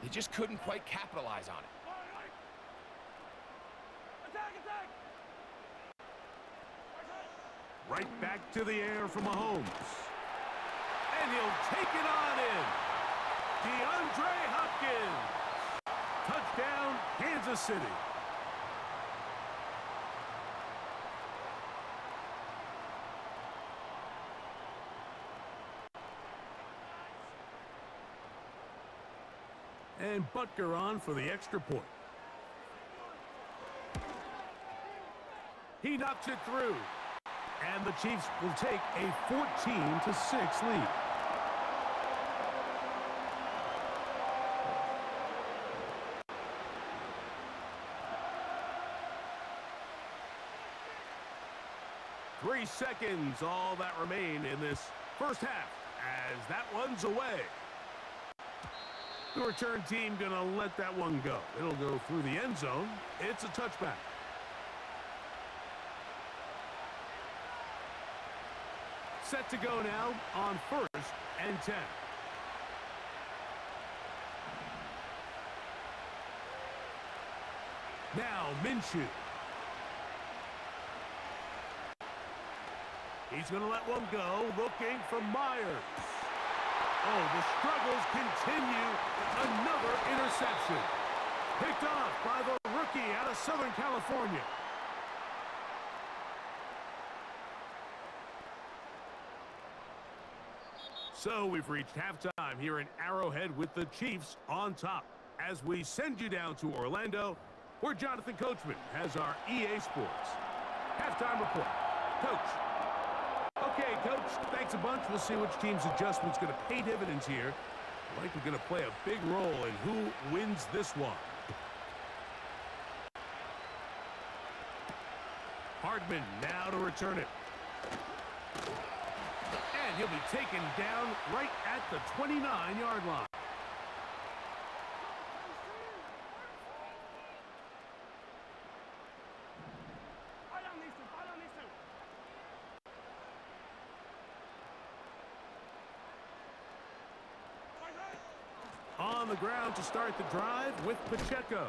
They just couldn't quite capitalize on it. Right back to the air from Mahomes. And he'll take it on in. DeAndre Hopkins. Touchdown, Kansas City. And Butker on for the extra point. He knocks it through. And the Chiefs will take a 14-6 lead. Three seconds, all that remain in this first half, as that one's away. The return team gonna let that one go. It'll go through the end zone. It's a touchback. set to go now on 1st and 10. Now Minshew. He's going to let one go, looking for Myers. Oh, the struggles continue. Another interception. Picked off by the rookie out of Southern California. So we've reached halftime here in Arrowhead with the Chiefs on top. As we send you down to Orlando, where Jonathan Coachman has our EA Sports halftime report. Coach. Okay, Coach, thanks a bunch. We'll see which team's adjustment's going to pay dividends here. Likely going to play a big role in who wins this one. Hardman now to return it. And he'll be taken down right at the 29-yard line. On the ground to start the drive with Pacheco.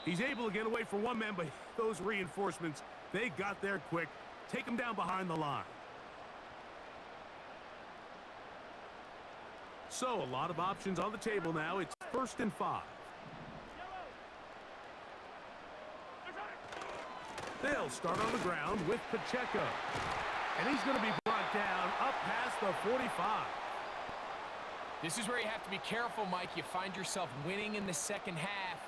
He's able to get away from one man, but those reinforcements, they got there quick. Take him down behind the line. So a lot of options on the table now. It's 1st and 5. They'll start on the ground with Pacheco. And he's going to be brought down up past the 45. This is where you have to be careful, Mike. You find yourself winning in the second half.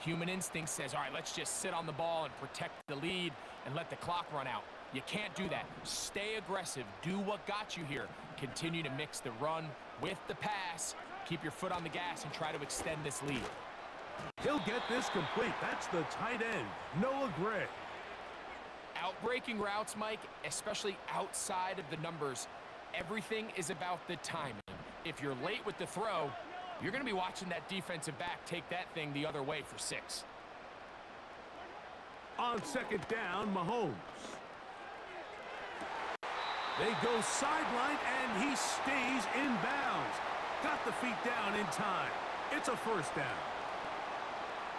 Human instinct says, all right, let's just sit on the ball and protect the lead and let the clock run out. You can't do that. Stay aggressive. Do what got you here. Continue to mix the run with the pass. Keep your foot on the gas and try to extend this lead. He'll get this complete. That's the tight end, Noah Gray. Outbreaking routes, Mike, especially outside of the numbers, everything is about the timing. If you're late with the throw, you're going to be watching that defensive back take that thing the other way for 6. On 2nd down, Mahomes. They go sideline, and he stays in bounds. Got the feet down in time. It's a 1st down.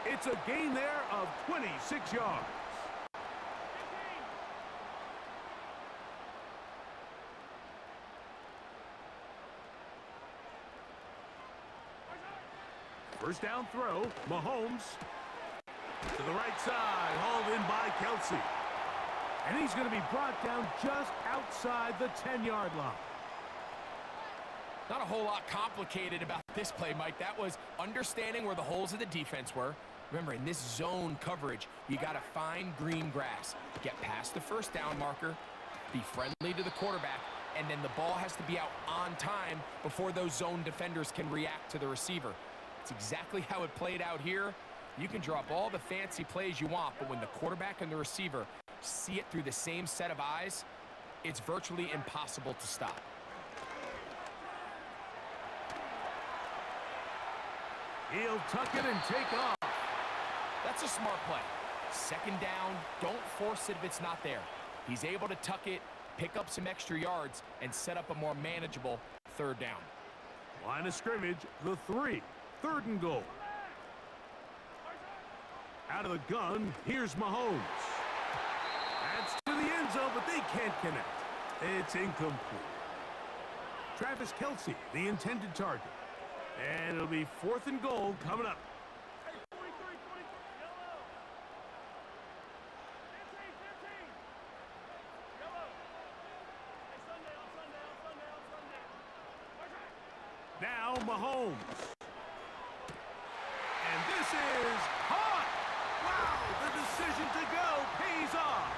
It's a gain there of 26 yards. First down throw, Mahomes to the right side, hauled in by Kelsey. And he's going to be brought down just outside the 10-yard line. Not a whole lot complicated about this play, Mike. That was understanding where the holes of the defense were. Remember, in this zone coverage, you got to find green grass. Get past the 1st down marker, be friendly to the quarterback, and then the ball has to be out on time before those zone defenders can react to the receiver. It's exactly how it played out here. You can drop all the fancy plays you want, but when the quarterback and the receiver see it through the same set of eyes, it's virtually impossible to stop. He'll tuck it and take off. That's a smart play. 2nd down, don't force it if it's not there. He's able to tuck it, pick up some extra yards, and set up a more manageable 3rd down. Line of scrimmage, the 3. 3rd and goal. Out of the gun, here's Mahomes. That's to the end zone, but they can't connect. It's incomplete. Travis Kelsey, the intended target. And it'll be 4th and goal coming up. Now Mahomes. And this is hot. Wow, the decision to go pays off.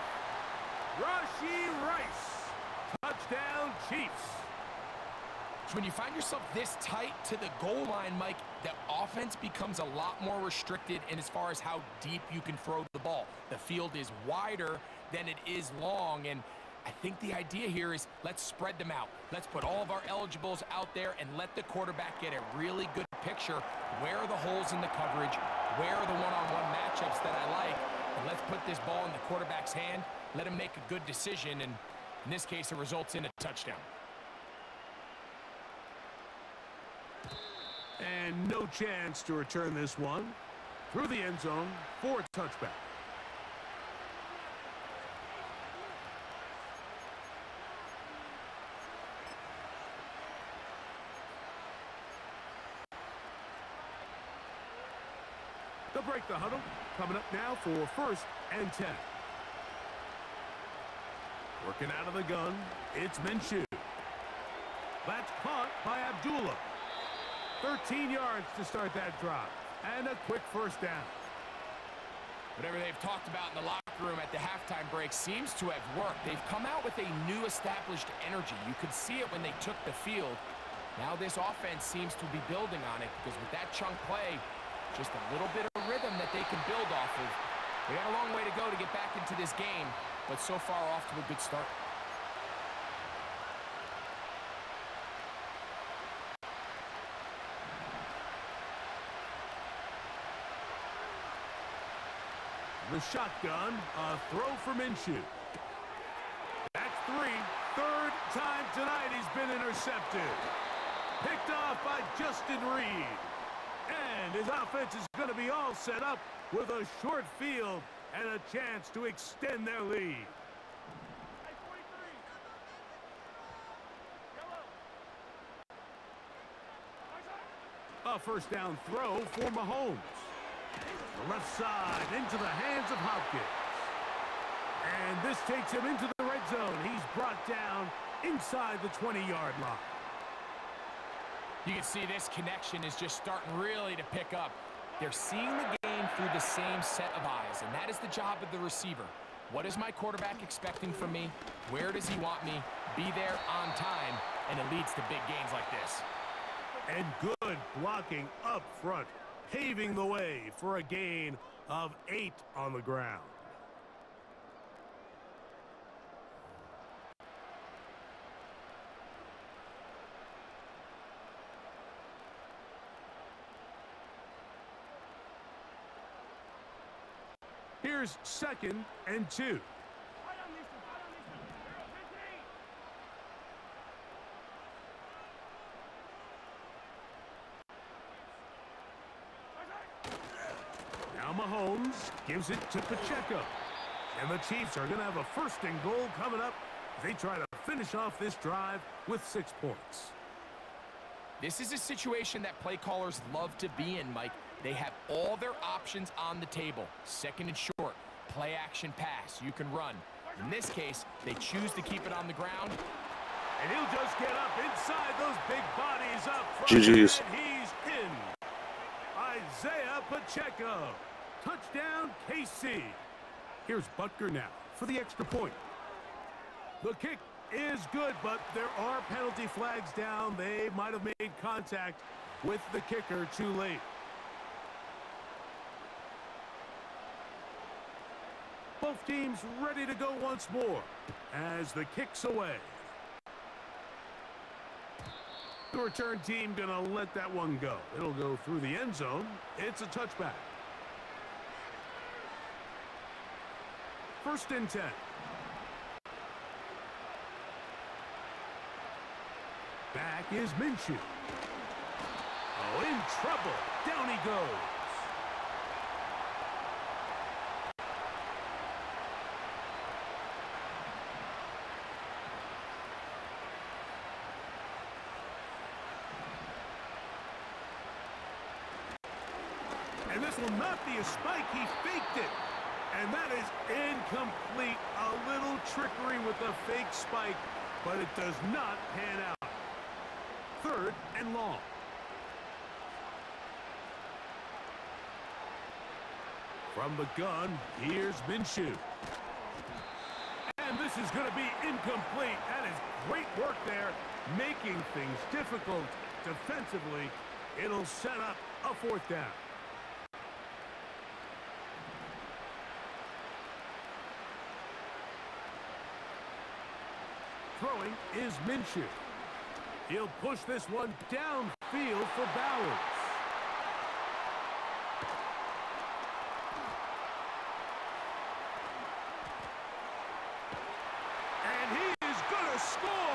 Rashee Rice. Touchdown Chiefs. So when you find yourself this tight to the goal line, Mike, the offense becomes a lot more restricted in as far as how deep you can throw the ball. The field is wider than it is long, and I think the idea here is let's spread them out. Let's put all of our eligibles out there and let the quarterback get a really good picture. Where are the holes in the coverage? Where are the one-on-one matchups that I like? And let's put this ball in the quarterback's hand, let him make a good decision, and In this case, it results in a touchdown. And no chance to return this one through the end zone for a touchback. They'll break the huddle. Coming up now for 1st and 10. Working out of the gun, it's Minshew. That's caught by Abdullah. 13 yards to start that drive. And a quick first down. Whatever they've talked about in the locker room at the halftime break seems to have worked. They've come out with a new established energy. You could see it when they took the field. Now this offense seems to be building on it because with that chunk play, just a little bit of rhythm that they can build off of. They got a long way to go to get back into this game, but so far off to a good start. The shotgun, a throw for Minshew. That's 3. Third time tonight he's been intercepted. Picked off by Justin Reed. And his offense is going to be all set up with a short field and a chance to extend their lead. A first down throw for Mahomes. The left side into the hands of Hopkins. And this takes him into the red zone. He's brought down inside the 20-yard line. You can see this connection is just starting really to pick up. They're seeing the game through the same set of eyes, and that is the job of the receiver. What is my quarterback expecting from me? Where does he want me? Be there on time, and it leads to big gains like this. And good blocking up front, paving the way for a gain of 8 on the ground. Here's 2nd and 2. Now Mahomes gives it to Pacheco. And the Chiefs are going to have a 1st and goal coming up as they try to finish off this drive with 6 points. This is a situation that play callers love to be in, Mike. They have all their options on the table. 2nd and short, play action pass, you can run. In this case, they choose to keep it on the ground. And he'll just get up inside those big bodies up front. GG's. And he's in. Isaiah Pacheco. Touchdown, KC. Here's Butker now for the extra point. The kick is good, but there are penalty flags down. They might have made contact with the kicker too late. Both teams ready to go once more as the kick's away. The return team gonna let that one go. It'll go through the end zone. It's a touchback. 1st and 10. Back is Minshew. Oh, in trouble. Down he goes. And this will not be a spike. He faked it. And that is incomplete. A little trickery with the fake spike, but it does not pan out. 3rd and long. From the gun, here's Minshew. And this is going to be incomplete. That is great work there, making things difficult defensively. It'll set up a 4th down. Throwing is Minshew. He'll push this one downfield for Bowers. And he is score.